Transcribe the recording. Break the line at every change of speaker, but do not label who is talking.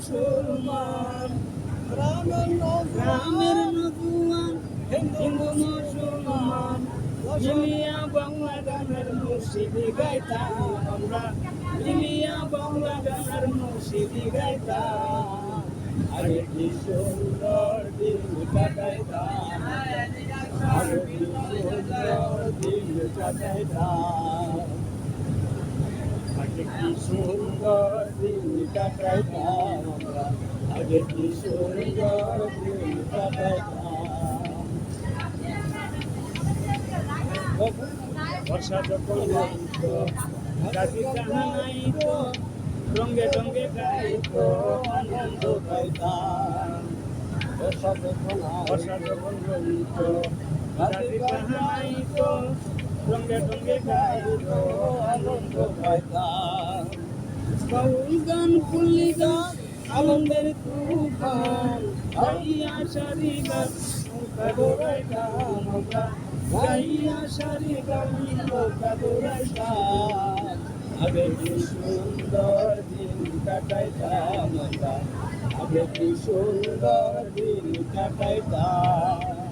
মুসলমান, গ্রামের নজুয়ান হিন্দু মুসলমান মিলিয়া বাংলা গানের মুর্শিদি গাইতাম আমরা, মিলিয়া বাংলা গানের মুর্শিদি গাইতাম। আগে কি সুন্দর দিন কাটাইতাম, আগে কি সুন্দর দিন কাটাইতাম, আগে কি সুন্দর দিন কাটাইতাম আমরা, আগে কি সুন্দর দিন কাটাইতাম। বর্ষা যখন নাইতো রাতি কানাইতো, রঙে রঙে গাইতো আনন্দ পাইতাম। বর্ষা যখন নাইতো রাতি কানাইতো, রঙে রঙে গাইতো আনন্দ পাইতাম। বাউল গান ফুল্লি গান আনন্দের তুফান, গাইয়া সারি গান নৌকা দৌড়াইতাম আমরা, গাইয়া সারি গান নৌকা দৌড়াইতাম। আগে কি সুন্দর দিন কাটাইতাম আমরা, আগে কি সুন্দর দিন কাটাইতাম।